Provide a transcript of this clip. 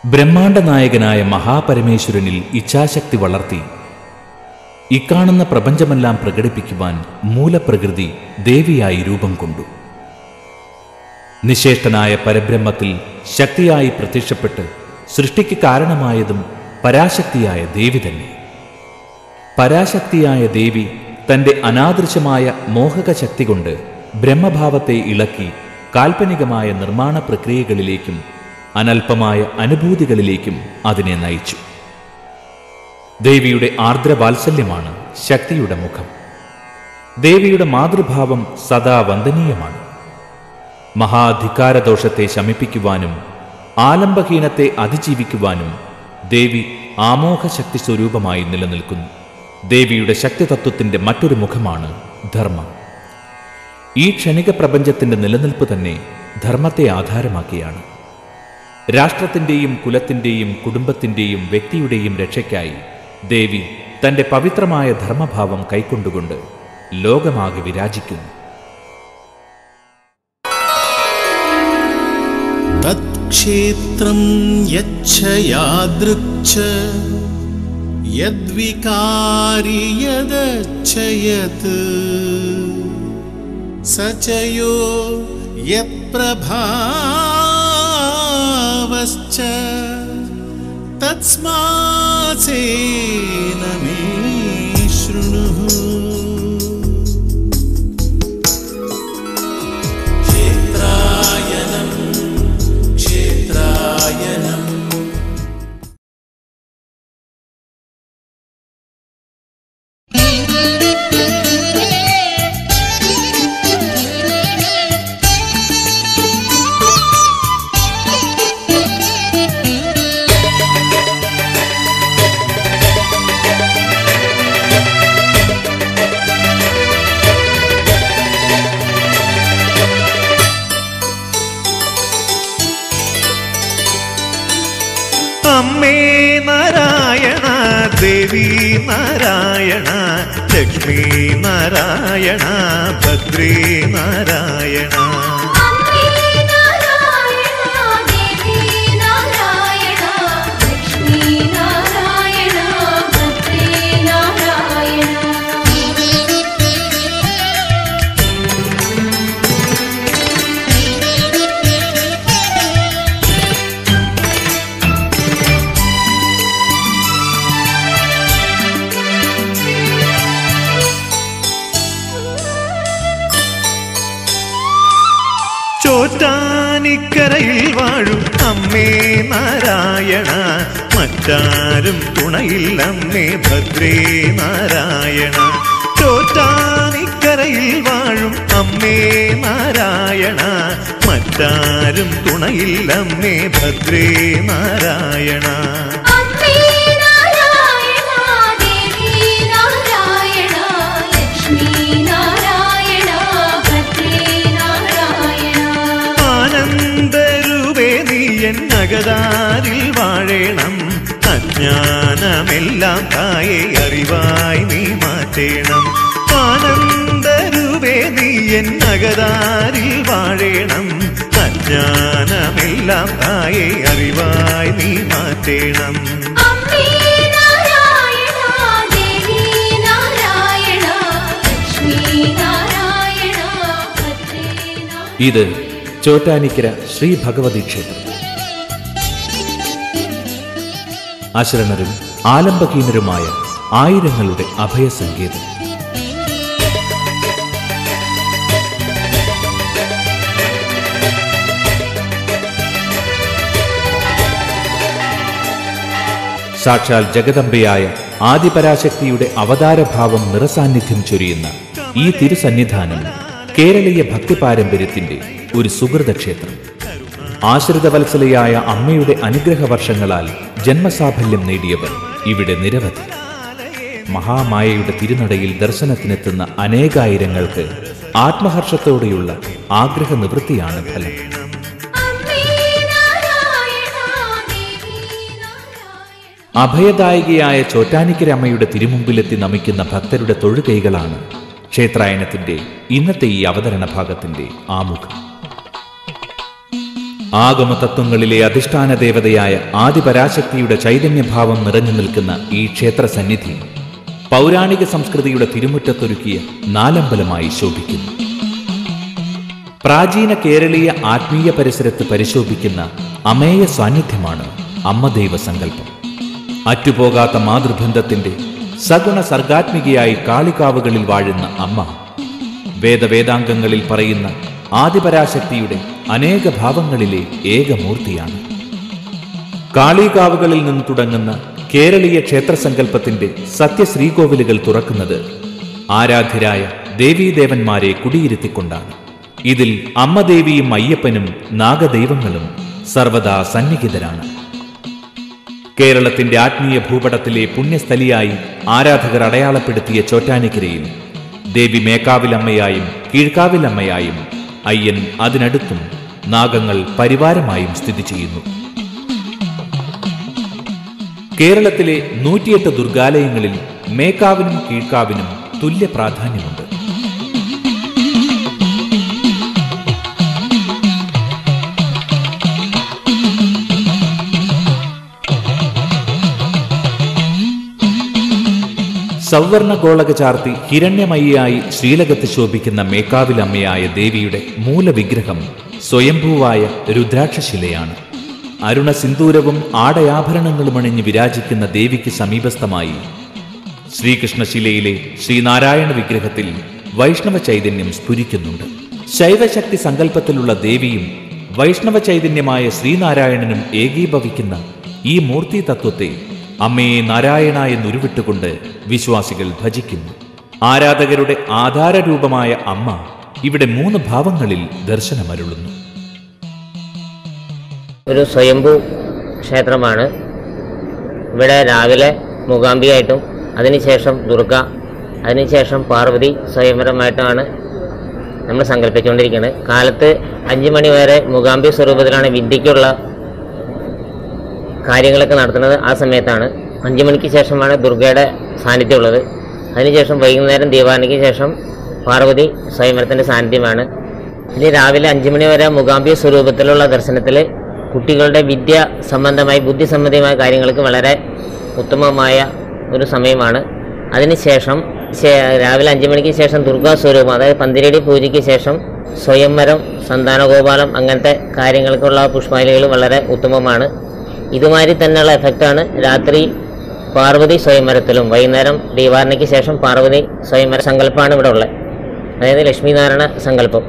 ബ്രഹ്മാണ്ഡ നായകനായ മഹാപരമേശ്വരനിൽ ഇച്ഛാശക്തി വളർത്തി ഇക്കാണുന്ന പ്രപഞ്ചമെല്ലാം പ്രകടിപ്പിക്കുവാൻ മൂലപ്രകൃതി ദേവിയായി രൂപം കൊണ്ടു. നിശേഷ്ടനായ പരബ്രഹ്മത്തിൽ ശക്തിയായി പ്രത്യക്ഷപ്പെട്ട് സൃഷ്ടിക്ക് കാരണമായതും പരാശക്തിയായ ദേവി തന്നെ. പരാശക്തിയായ ദേവി തന്റെ അനാദൃശമായ മോഹക ശക്തി കൊണ്ട് ബ്രഹ്മഭാവത്തെ ഇളക്കി കാൽപ്പനികമായ നിർമ്മാണ പ്രക്രിയകളിലേക്കും അനൽപമായ അനുഭൂതികളിലേക്കും അതിനെ നയിച്ചു. ദേവിയുടെ ആർദ്രവാത്സല്യമാണ് ശക്തിയുടെ മുഖം. ദേവിയുടെ മാതൃഭാവം സദാ വന്ദനീയമാണ്. മഹാധികാരദോഷത്തെ ശമിപ്പിക്കുവാനും ആലംബഹീനത്തെ അതിജീവിക്കുവാനും ദേവി ആമോഹശക്തി സ്വരൂപമായി നിലനിൽക്കുന്നു. ദേവിയുടെ ശക്തിതത്വത്തിന്റെ മറ്റൊരു മുഖമാണ് ധർമ്മം. ഈ ക്ഷണിക പ്രപഞ്ചത്തിന്റെ നിലനിൽപ്പ് തന്നെ ധർമ്മത്തെ ആധാരമാക്കിയാണ്. രാഷ്ട്രത്തിന്റെയും കുലത്തിന്റെയും കുടുംബത്തിന്റെയും വ്യക്തിയുടെയും രക്ഷയ്ക്കായി ദേവി തന്റെ പവിത്രമായ ധർമ്മഭാവം കൈക്കൊണ്ടുകൊണ്ട് ലോകമാകെ വിരാജിക്കുന്നു. തത്ക്ഷേത്രം യച്ഛയാദൃച്ഛ യദ്വികാരി യദച്ഛയത് സചയോ യത്പ്രഭാവശ്ച തസ്മാത്സേന മേ ശൃണുഃ. ക്ഷേത്രായനം ക്ഷേത്രായനം. അമ്മേ നാരായണ, ദേവി നാരായണ, ലക്ഷ്മി നാരായണ, ഭദ്രേ നാരായണ. ചോറ്റാനിക്കരയിൽ വാഴും അമ്മേ നാരായണ, മറ്റാരും തുണയില്ലമ്മേ ഭദ്രേ നാരായണ. ചോറ്റാനിക്കരയിൽ വാഴും അമ്മേ നാരായണ, മറ്റാരും തുണയില്ലമ്മേ ഭദ്രേ നാരായണ. നഗതാരിൽ വാഴേണം, അജ്ഞാനമെല്ലാം തായെ അറിവായി നീ മാറ്റേണം. ആനന്ദരൂപേ നീ എൻ നഗതാരിൽ വാഴേണം, അജ്ഞാനമെല്ലാം തായെ അറിവായി നീ മാറ്റേണം. ഇത് ചോറ്റാനിക്കര ശ്രീ ഭഗവതി ക്ഷേത്രം. അശരണരും ആലംബഹീനരുമായ ആയിരങ്ങളുടെ അഭയസങ്കേതം. സാക്ഷാൽ ജഗദംബയായ ആദിപരാശക്തിയുടെ അവതാരഭാവം നിറസാന്നിധ്യം ചൊരിയുന്ന ഈ തിരുസന്നിധാനം കേരളീയ ഭക്തി പാരമ്പര്യത്തിന്റെ ഒരു സുഹൃതക്ഷേത്രം. ആശ്രിതവത്സലയായ അമ്മയുടെ അനുഗ്രഹവർഷങ്ങളാൽ ജന്മസാഫല്യം നേടിയവർ ഇവിടെ നിരവധി. മഹാമായയുടെ തിരുനടയിൽ ദർശനത്തിനെത്തുന്ന അനേകായിരങ്ങൾക്ക് ആത്മഹർഷത്തോടെയുള്ള ആഗ്രഹ നിവൃത്തിയാണ് ഫലം. അഭയദായികയായ ചോറ്റാനിക്കര അമ്മയുടെ തിരുമുമ്പിലെത്തി നമിക്കുന്ന ഭക്തരുടെ തൊഴുകൈകളാണ് ക്ഷേത്രായനത്തിന്റെ ഇന്നത്തെ ഈ അവതരണ ഭാഗത്തിന്റെ ആമുഖം. ആഗമതത്വങ്ങളിലെ അധിഷ്ഠാന ദേവതയായ ആദിപരാശക്തിയുടെ ചൈതന്യഭാവം നിറഞ്ഞു നിൽക്കുന്ന ഈ ക്ഷേത്ര സന്നിധി പൗരാണിക സംസ്കൃതിയുടെ തിരുമുറ്റത്തൊരുക്കിയ നാലമ്പലമായി ശോഭിക്കുന്നു. പ്രാചീന കേരളീയ ആത്മീയ പരിസരത്ത് പരിശോഭിക്കുന്ന അമേയ സാന്നിധ്യമാണ് അമ്മദൈവ സങ്കല്പം. അറ്റുപോകാത്ത മാതൃബന്ധത്തിന്റെ സഗുണ സർഗാത്മികയായി കാളികാവുകളിൽ വാഴുന്ന അമ്മ വേദവേദാംഗങ്ങളിൽ പറയുന്ന ആദിപരാശക്തിയുടെ അനേക ഭാവങ്ങളിലെ ഏകമൂർത്തിയാണ്. കാളികാവുകളിൽ നിന്ന് തുടങ്ങുന്ന കേരളീയ ക്ഷേത്രസങ്കല്പത്തിന്റെ സത്യശ്രീകോവിലുകൾ തുറക്കുന്നത് ആരാധ്യരായ ദേവീദേവന്മാരെ കുടിയിരുത്തിക്കൊണ്ടാണ്. ഇതിൽ അമ്മദേവിയും അയ്യപ്പനും നാഗദൈവങ്ങളും സർവദാ സന്നിഹിതരാണ്. കേരളത്തിന്റെ ആത്മീയ ഭൂപടത്തിലെ പുണ്യസ്ഥലിയായി ആരാധകർ അടയാളപ്പെടുത്തിയ ചോറ്റാനിക്കരയിൽ ദേവി മേക്കാവിലമ്മയായും കീഴ്ക്കാവിലമ്മയായും അയ്യൻ അതിനടുത്തും നാഗങ്ങൾ പരിവാരമായും സ്ഥിതി ചെയ്യുന്നു. കേരളത്തിലെ 108 ദുർഗാലയങ്ങളിൽ മേക്കാവിനും കീഴ്ക്കാവിനും തുല്യ പ്രാധാന്യമുണ്ട്. സൗവർണ ഗോളക ചാർത്തി ഹിരണ്യമയിയായി ശ്രീലകത്ത് ശോഭിക്കുന്ന മേക്കാവിലമ്മയായ ദേവിയുടെ മൂലവിഗ്രഹം സ്വയംഭൂവായ രുദ്രാക്ഷശിലയാണ്. അരുണ സിന്ദൂരവും ആടയാഭരണങ്ങളും അണിഞ്ഞ് വിരാജിക്കുന്ന ദേവിക്ക് സമീപസ്ഥമായി ശ്രീകൃഷ്ണശിലയിലെ ശ്രീനാരായണ വിഗ്രഹത്തിൽ വൈഷ്ണവ ചൈതന്യം സ്ഫുരിക്കുന്നുണ്ട്. ശൈവശക്തി സങ്കല്പത്തിലുള്ള ദേവിയും വൈഷ്ണവ ചൈതന്യമായ ശ്രീനാരായണനും ഏകീഭവിക്കുന്ന ഈ മൂർത്തി തത്വത്തെ അമ്മയെ നാരായണ എന്നുരുവിട്ടുകൊണ്ട് വിശ്വാസികൾ ഭജിക്കുന്നു. ആരാധകരുടെ ആധാരരൂപമായ അമ്മ ഇവിടെ 3 ഭാവങ്ങളിൽ ദർശനമരുളുന്നു. ഒരു സ്വയംഭൂ ക്ഷേത്രമാണ്. ഇവിടെ രാവിലെ മൂകാംബികയായിട്ടും അതിനുശേഷം ദുർഗ, അതിനുശേഷം പാർവതി സ്വയംവരമായിട്ടാണ് നമ്മൾ സങ്കല്പിച്ചുകൊണ്ടിരിക്കുന്നത്. കാലത്ത് 5 മണി വരെ മൂകാംബി സ്വരൂപത്തിലാണ് വിദ്യയ്ക്കുള്ള കാര്യങ്ങളൊക്കെ നടത്തുന്നത്. ആ സമയത്താണ് 5 മണിക്ക് ശേഷമാണ് ദുർഗയുടെ സാന്നിധ്യമുള്ളത്. അതിനുശേഷം വൈകുന്നേരം ദീപാവലിക്ക് ശേഷം പാർവതി സ്വയംവരത്തിൻ്റെ സാന്നിധ്യമാണ്. ഇനി രാവിലെ 5 മണി വരെ മൂകാംബി സ്വരൂപത്തിലുള്ള ദർശനത്തിൽ കുട്ടികളുടെ വിദ്യ സംബന്ധമായി ബുദ്ധി സംബന്ധമായ കാര്യങ്ങൾക്ക് വളരെ ഉത്തമമായ ഒരു സമയമാണ്. അതിനുശേഷം രാവിലെ 5 മണിക്ക് ശേഷം ദുർഗാ സ്വരൂപം, അതായത് പന്തിരടി പൂജയ്ക്ക് ശേഷം സ്വയംവരം, സന്താനഗോപാലം, അങ്ങനത്തെ കാര്യങ്ങൾക്കുള്ള പുഷ്പാഞ്ജലികൾ വളരെ ഉത്തമമാണ്. ഇതുമാതിരി തന്നെയുള്ള എഫക്റ്റാണ് രാത്രി പാർവതി സ്വയംവരത്തിലും. വൈകുന്നേരം ദീപാവലിക്ക് ശേഷം പാർവതി സ്വയംവര സങ്കല്പമാണ് ഇവിടെ ഉള്ളത്, അതായത് ലക്ഷ്മീനാരായണ സങ്കല്പം.